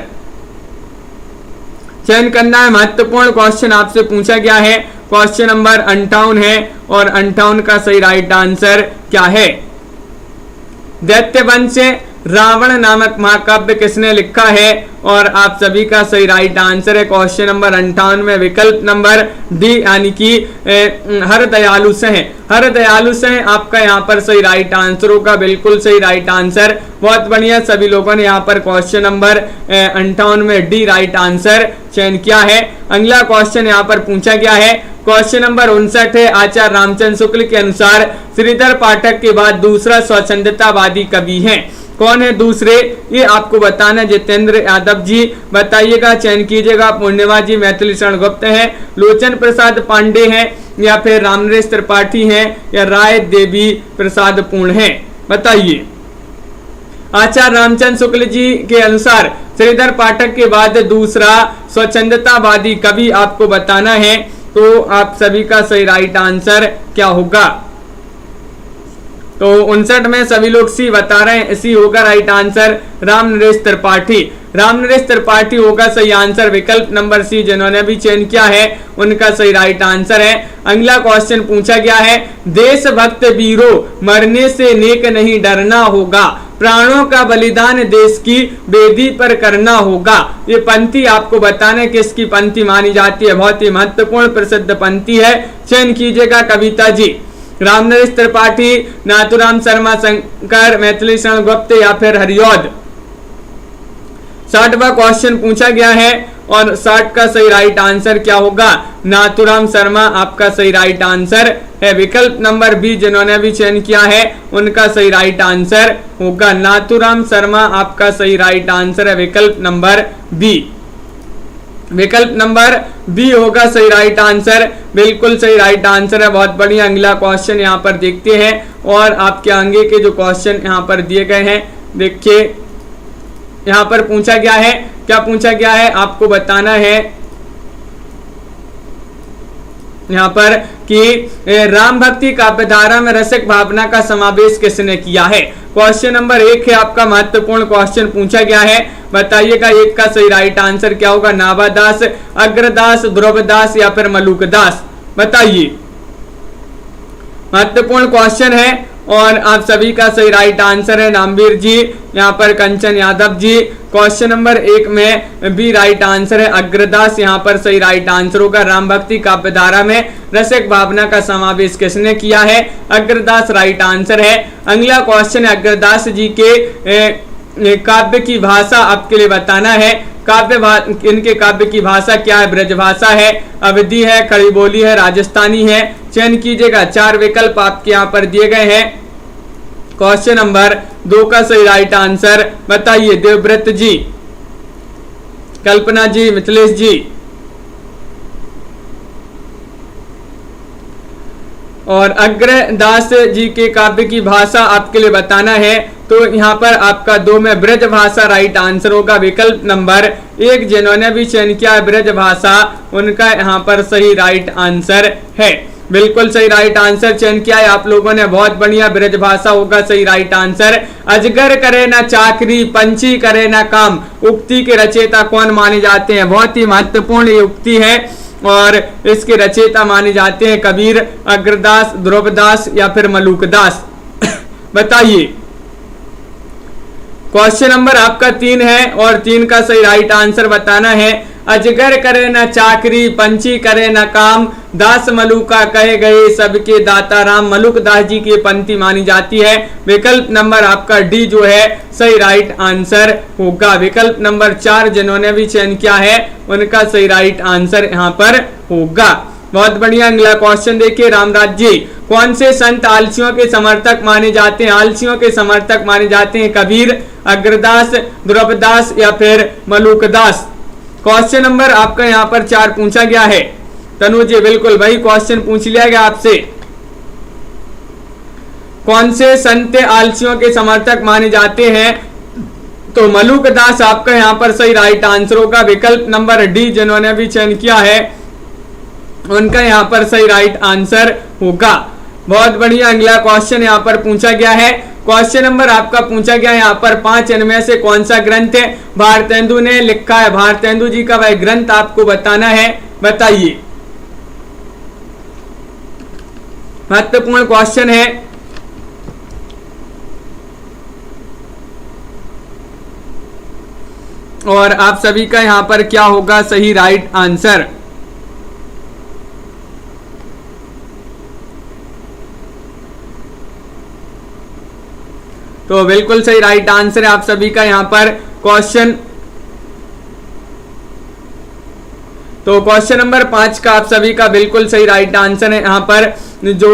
चयन करना है। महत्वपूर्ण क्वेश्चन आपसे पूछा गया है, क्वेश्चन नंबर 58 है और 58 का सही राइट आंसर क्या है। दैत्य वंश रावण नामक महाकाव्य किसने लिखा है, और आप सभी का सही राइट आंसर है क्वेश्चन नंबर 58 में विकल्प नंबर डी यानी कि हरदयालु सिंह। हरदयालु सिंह आपका यहाँ पर सही राइट आंसर होगा, बिल्कुल सही राइट आंसर। बहुत बढ़िया, सभी लोगों ने यहाँ पर क्वेश्चन नंबर 58 में डी राइट आंसर चयन किया है। अगला क्वेश्चन यहाँ पर पूछा गया है, क्वेश्चन नंबर 59 है आचार्य रामचंद्र शुक्ल के अनुसार श्रीधर पाठक के बाद दूसरा स्वच्छंदतावादी कवि है, कौन है दूसरे, ये आपको बताना। जितेंद्र यादव जी बताइएगा, चयन कीजिएगा। पूर्णिमा जी मैथिली शरण गुप्त है, लोचन प्रसाद पांडे हैं, या फिर रामनरेश त्रिपाठी हैं, या राय देवी प्रसाद पूर्ण है। बताइए आचार्य रामचंद्र शुक्ल जी के अनुसार श्रीधर पाठक के बाद दूसरा स्वच्छंदतावादी कवि आपको बताना है, तो आप सभी का सही राइट आंसर क्या होगा। तो 59 में सभी लोग सी बता रहे हैं, सी होगा राइट आंसर। रामनरेश त्रिपाठी, रामनरेश त्रिपाठी होगा सही आंसर, विकल्प नंबर सी जिन्होंने भी चयन किया है उनका सही राइट आंसर है। अगला क्वेश्चन पूछा गया है, देशभक्त वीरों मरने से नेक नहीं डरना होगा, प्राणों का बलिदान देश की वेदी पर करना होगा। ये पंक्ति आपको बताना है किसकी पंक्ति मानी जाती है, बहुत ही महत्वपूर्ण प्रसिद्ध पंक्ति है, चयन कीजिएगा कविता जी। रामनरेश त्रिपाठी, नाथुराम शर्मा शंकर, मैथिली शरण गुप्त, या फिर हरिऔध। 60वां क्वेश्चन पूछा गया है और 60 का सही राइट आंसर क्या होगा, नाथुराम शर्मा आपका सही राइट आंसर है, विकल्प नंबर बी जिन्होंने भी चयन किया है उनका सही राइट आंसर होगा। नाथुराम शर्मा आपका सही राइट आंसर है, विकल्प नंबर बी, विकल्प नंबर बी होगा सही राइट आंसर, बिल्कुल सही राइट आंसर है। बहुत बढ़िया, अगला क्वेश्चन यहाँ पर देखते हैं और आपके आगे के जो क्वेश्चन यहाँ पर दिए गए हैं देखिए, यहाँ पर पूछा गया है, क्या पूछा गया है आपको बताना है यहाँ पर कि राम भक्ति काव्यधारा में रसिक भावना का समावेश किसने किया है। क्वेश्चन नंबर 1 है आपका, महत्वपूर्ण क्वेश्चन पूछा गया है। बताइएगा एक का सही राइट आंसर क्या होगा, नाभादास, अग्रदास, ध्रुवदास, या फिर मलुकदास। बताइए, महत्वपूर्ण क्वेश्चन है और आप सभी का सही राइट आंसर है नामवीर जी, यहाँ पर कंचन यादव जी। क्वेश्चन नंबर 1 में भी राइट आंसर है अग्रदास, यहाँ पर सही राइट आंसर होगा। राम भक्ति काव्यधारा में रसिक भावना का समावेश किसने किया है, अग्रदास राइट आंसर है। अगला क्वेश्चन है अग्रदास जी के काव्य की भाषा आपके लिए बताना है। इनके काव्य की भाषा क्या है, ब्रज भाषा है, अवधी है, खड़ी बोली है, राजस्थानी है। चयन कीजिएगा, 4 विकल्प आपके यहाँ पर दिए गए हैं। क्वेश्चन नंबर 2 का सही राइट आंसर बताइए, देवव्रत जी, कल्पना जी, मिथिलेश जी। और अग्रदास जी के काव्य की भाषा आपके लिए बताना है, तो यहाँ पर आपका 2 में ब्रज भाषा राइट आंसर होगा, विकल्प नंबर 1 जिन्होंने भी चयन किया है ब्रज भाषा उनका यहाँ पर सही राइट आंसर है, बिल्कुल सही राइट आंसर चयन किया है आप लोगों ने, बहुत बढ़िया। ब्रज भाषा होगा सही राइट आंसर। अजगर करे ना चाकरी, पंछी करे ना काम, उक्ति के रचयिता कौन माने जाते हैं, बहुत ही महत्वपूर्ण ये उक्ति है और इसके रचयिता माने जाते हैं कबीर, अग्रदास, ध्रुवदास, या फिर मलुकदास। बताइए, क्वेश्चन नंबर आपका 3 है और 3 का सही राइट आंसर बताना है। अजगर करे न चाकरी, पंछी करे न काम, दास मलुका कहे गए सबके दाता राम, मलुकदास जी की पंक्ति मानी जाती है। विकल्प नंबर आपका डी जो है सही राइट आंसर होगा, विकल्प नंबर 4 जिन्होंने भी चयन किया है उनका सही राइट आंसर यहाँ पर होगा। बहुत बढ़िया, अगला क्वेश्चन देखिए रामराज जी, कौन से संत आलसियों के समर्थक माने जाते हैं? आलसियों के समर्थक माने जाते हैं कबीर, अग्रदास, ध्रुवदास या फिर मलूकदास। क्वेश्चन नंबर आपका यहाँ पर 4 पूछा गया है। तनु जी बिल्कुल भाई क्वेश्चन पूछ लिया गया आपसे। कौन से संत आलसियों के समर्थक माने जाते हैं? तो मलूकदास आपका यहाँ पर सही राइट आंसर होगा। विकल्प नंबर डी जिन्होंने भी चयन किया है उनका यहाँ पर सही राइट आंसर होगा। बहुत बढ़िया। अगला क्वेश्चन यहाँ पर पूछा गया है। क्वेश्चन नंबर आपका पूछा गया है यहाँ पर 5 इनमें से कौन सा ग्रंथ भारतेंदु ने लिखा है? भारतेंदु जी का वह ग्रंथ आपको बताना है, बताइए। महत्वपूर्ण क्वेश्चन है। और आप सभी का यहाँ पर क्या होगा सही राइट आंसर? तो बिल्कुल सही राइट आंसर है आप सभी का यहाँ पर क्वेश्चन। तो क्वेश्चन नंबर 5 का आप सभी का बिल्कुल सही राइट आंसर है। यहाँ पर जो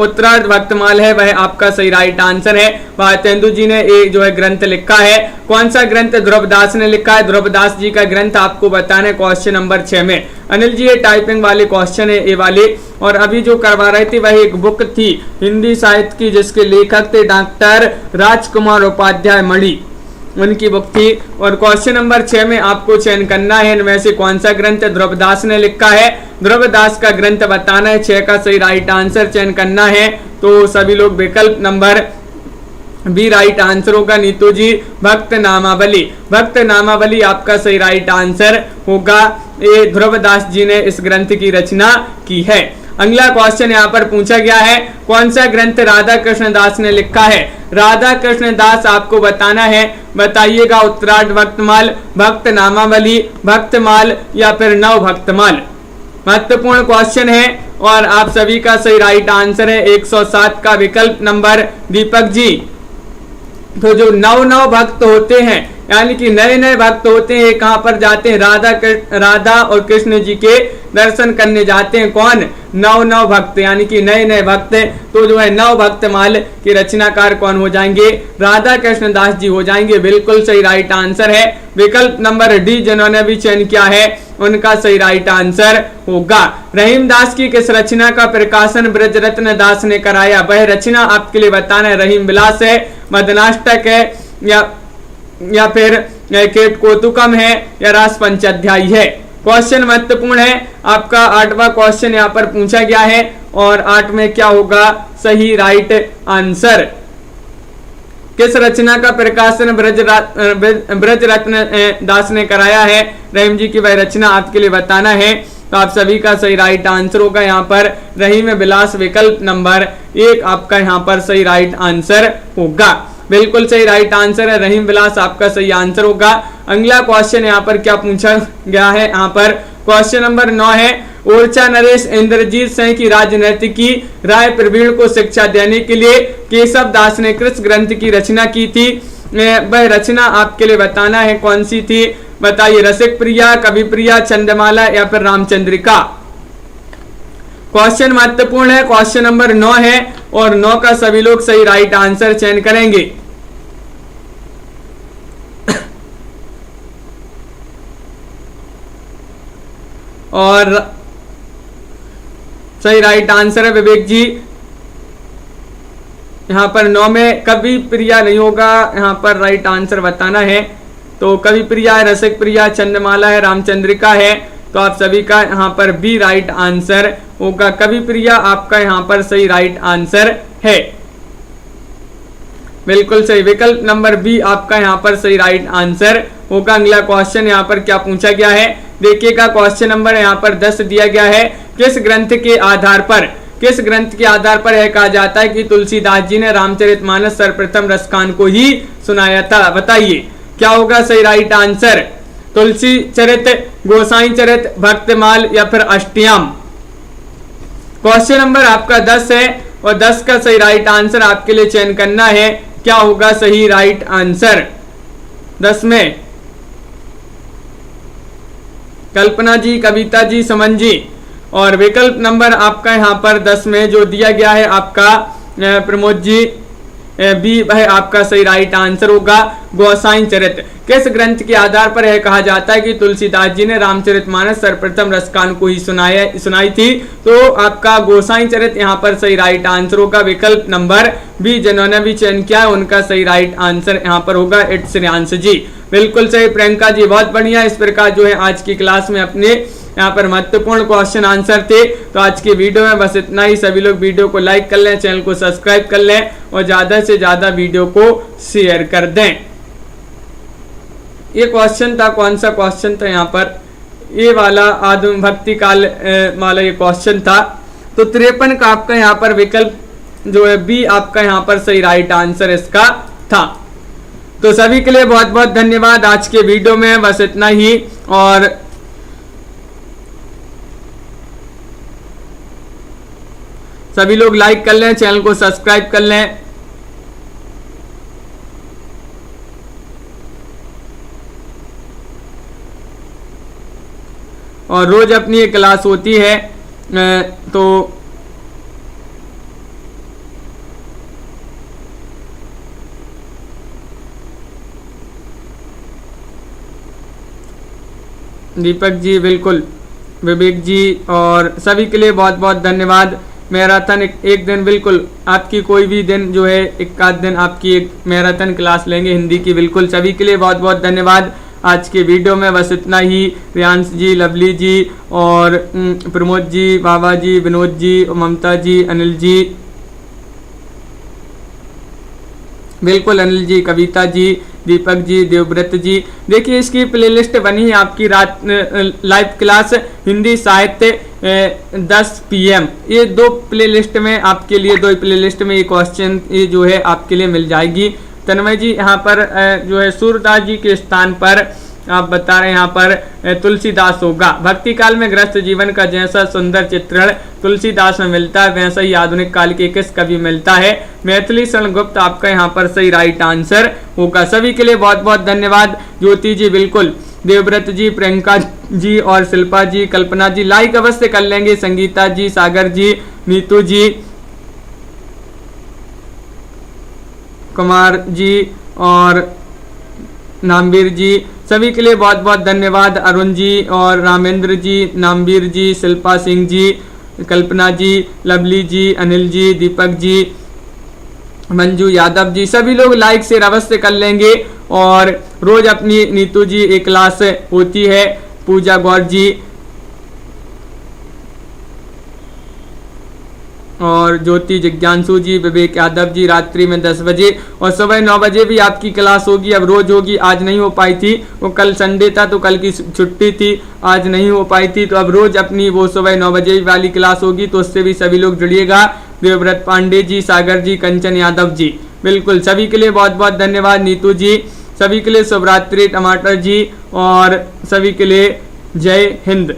उत्तरार्ध भक्तमाल है वह आपका सही राइट आंसर है। भारतेंदु जी ने ये जो है ग्रंथ लिखा है। कौन सा ग्रंथ ध्रुवदास ने लिखा है? ध्रुवदास जी का ग्रंथ आपको बताना है क्वेश्चन नंबर 6 में। अनिल जी ये टाइपिंग वाले क्वेश्चन है ये वाले, और अभी जो करवा रहे थे वह एक बुक थी हिंदी साहित्य की जिसके लेखक थे डॉक्टर राजकुमार उपाध्याय मणि, उनकी बुक थी। और क्वेश्चन नंबर 6 में आपको चयन करना है इनमें से कौन सा ग्रंथ ध्रुवदास ने लिखा है। ध्रुवदास का ग्रंथ बताना है। 6 का सही राइट आंसर चयन करना है। तो सभी लोग विकल्प नंबर बी राइट आंसर होगा। नीतू जी भक्त नामावली, भक्त नामावली आपका सही राइट आंसर होगा। ये ध्रुवदास जी ने इस ग्रंथ की रचना की है। अगला क्वेश्चन यहाँ पर पूछा गया है। कौन सा ग्रंथ राधा कृष्ण दास ने लिखा है? राधा कृष्ण दास आपको बताना है, बताइएगा। उत्तरार्ध भक्तमाल, भक्त नामावली, भक्तमाल या फिर नव भक्तमाल। महत्वपूर्ण क्वेश्चन है और आप सभी का सही राइट आंसर है 107 का विकल्प नंबर दीपक जी। तो जो नव भक्त होते हैं यानी कि नए नए भक्त होते हैं, कहां पर जाते हैं? राधा और कृष्ण जी के दर्शन करने जाते हैं। कौन? नव भक्त यानी कि नए नए भक्त। तो जो है नव भक्तमाल के रचनाकार कौन हो जाएंगे? राधा कृष्ण दास जी हो जाएंगे। बिल्कुल सही राइट आंसर है। विकल्प नंबर डी जिन्होंने भी चयन किया है उनका सही राइट आंसर होगा। रहीम दास की किस रचना का प्रकाशन ब्रजरत्न दास ने कराया? वह रचना आपके लिए बताना है। रहीम विलास है, मदनाष्टक है या फिर केट कोतुकम है या रास पंचाध्यायी है। क्वेश्चन महत्वपूर्ण है आपका। 8वां क्वेश्चन यहाँ पर पूछा गया है और 8 में क्या होगा सही राइट आंसर? किस रचना का प्रकाशन ब्रजरत्न दास ने कराया है? रहीम जी की वह रचना आपके लिए बताना है। तो आप सभी का सही राइट आंसर होगा यहाँ पर रहीम विलास। विकल्प नंबर 1 आपका यहाँ पर सही राइट आंसर होगा। बिल्कुल सही राइट आंसर है, रहीम विलास आपका सही आंसर होगा। अगला क्वेश्चन यहाँ पर क्या पूछा गया है? यहाँ पर क्वेश्चन नंबर 9 है। ओरछा नरेश इंद्रजीत सिंह की राजनीति की राय प्रवीण को शिक्षा देने के लिए केशव दास ने किस ग्रंथ की रचना की थी? वह रचना आपके लिए बताना है कौन सी थी, बताइए। रसिक प्रिया, कवि प्रिया, चंद्रमाला या फिर रामचंद्रिका। क्वेश्चन महत्वपूर्ण है। क्वेश्चन नंबर 9 है और 9 का सभी लोग सही राइट आंसर चयन करेंगे। और सही राइट आंसर है विवेक जी। यहाँ पर 9 में कवि प्रिया नहीं होगा, यहाँ पर राइट आंसर बताना है। तो कवि प्रिया है, रसिक प्रिया, चंद्रमाला है, रामचंद्रिका है। तो आप सभी का यहाँ पर बी राइट आंसर होगा। कवि प्रिया आपका यहाँ पर सही राइट आंसर है। बिल्कुल सही। विकल्प नंबर बी आपका यहाँ पर सही राइट आंसर होगा। अगला क्वेश्चन यहाँ पर क्या पूछा गया है देखिएगा। क्वेश्चन नंबर यहाँ पर 10 दिया गया है। किस ग्रंथ के आधार पर यह कहा जाता है कि तुलसीदास जी ने रामचरितमानस सर्वप्रथम रसखान को ही सुनाया था? बताइए क्या होगा सही राइट आंसर? तुलसी चरित, गोसाई चरित, भक्तमाल या फिर अष्टयाम। क्वेश्चन नंबर आपका 10 है और 10 का सही राइट आंसर आपके लिए चयन करना है। क्या होगा सही राइट आंसर 10 में? कल्पना जी, कविता जी, समन जी। और विकल्प नंबर आपका यहाँ पर 10 में जो दिया गया है आपका प्रमोद जी बी वह आपका सही राइट आंसर होगा। गोसाई चरित किस ग्रंथ के आधार पर यह कहा जाता है कि तुलसीदास जी ने रामचरितमानस सर्वप्रथम रसकान को ही सुनाई थी? तो आपका गोसाई चरित यहाँ पर सही राइट आंसर होगा। विकल्प नंबर बी जिन्होंने भी चयन किया है उनका सही राइट आंसर यहाँ पर होगा इट्स श्रेयांश जी। बिल्कुल सही प्रियंका जी, बहुत बढ़िया। इस प्रकार जो है आज की क्लास में अपने यहाँ पर महत्वपूर्ण क्वेश्चन आंसर थे। तो आज की वीडियो में बस इतना ही। सभी लोग वीडियो को लाइक कर लें, चैनल को सब्सक्राइब कर लें और ज्यादा से ज्यादा वीडियो को शेयर कर दें। ये क्वेश्चन था, कौन सा क्वेश्चन था यहाँ पर? ये वाला आदम भक्ति काल वाला ये क्वेश्चन था। तो 53 का आपका यहाँ पर विकल्प जो है बी आपका यहाँ पर सही राइट आंसर इसका था। तो सभी के लिए बहुत बहुत धन्यवाद। आज के वीडियो में बस इतना ही। और सभी लोग लाइक कर लें, चैनल को सब्सक्राइब कर लें। और रोज अपनी एक क्लास होती है। तो दीपक जी, बिल्कुल विवेक जी, और सभी के लिए बहुत बहुत धन्यवाद। मैराथन एक दिन बिल्कुल आपकी कोई भी दिन जो है एक आध दिन आपकी एक मैराथन क्लास लेंगे हिंदी की। बिल्कुल सभी के लिए बहुत बहुत धन्यवाद। आज के वीडियो में बस इतना ही। रियांश जी, लवली जी और प्रमोद जी, बाबा जी, विनोद जी, ममता जी, अनिल जी, बिल्कुल अनिल जी, कविता जी, दीपक जी, देवव्रत जी। देखिए इसकी प्लेलिस्ट बनी है आपकी रात लाइव क्लास हिंदी साहित्य 10 PM। ये 2 प्लेलिस्ट में आपके लिए 2 प्लेलिस्ट में ये क्वेश्चन ये जो है आपके लिए मिल जाएगी। तन्मय जी यहाँ पर जो है सूरदास जी के स्थान पर आप बता रहे हैं यहाँ पर तुलसीदास होगा। भक्ति काल में ग्रस्त जीवन का जैसा सुंदर चित्रण तुलसीदास में मिलता है वैसा ही आधुनिक काल के किस कवि मिलता है? मैथिली शरण गुप्त आपका यहाँ पर सही राइट आंसर होगा। सभी के लिए बहुत बहुत धन्यवाद। ज्योति जी, बिल्कुल देवव्रत जी, प्रियंका जी और शिल्पा जी, कल्पना जी लाइक अवश्य कर लेंगे। संगीता जी, सागर जी, नीतू जी, कुमार जी और नामवीर जी, सभी के लिए बहुत बहुत धन्यवाद। अरुण जी और रामेंद्र जी, नामवीर जी, शिल्पा सिंह जी, कल्पना जी, लवली जी, अनिल जी, दीपक जी, मंजू यादव जी, सभी लोग लाइक शेयर अवश्य कर लेंगे। और रोज अपनी नीतू जी एक क्लास होती है, पूजा गौर जी और ज्योति जिज्ञांसु जी, विवेक यादव जी रात्रि में 10 बजे और सुबह 9 बजे भी आपकी क्लास होगी। अब रोज होगी, आज नहीं हो पाई थी, वो कल संडे था तो कल की छुट्टी थी, आज नहीं हो पाई थी। तो अब रोज अपनी वो सुबह 9 बजे वाली क्लास होगी, तो उससे भी सभी लोग जुड़िएगा। देवव्रत पांडे जी, सागर जी, कंचन यादव जी, बिल्कुल सभी के लिए बहुत बहुत धन्यवाद। नीतू जी, सभी के लिए शुभरात्रि। टमाटर जी और सभी के लिए जय हिंद।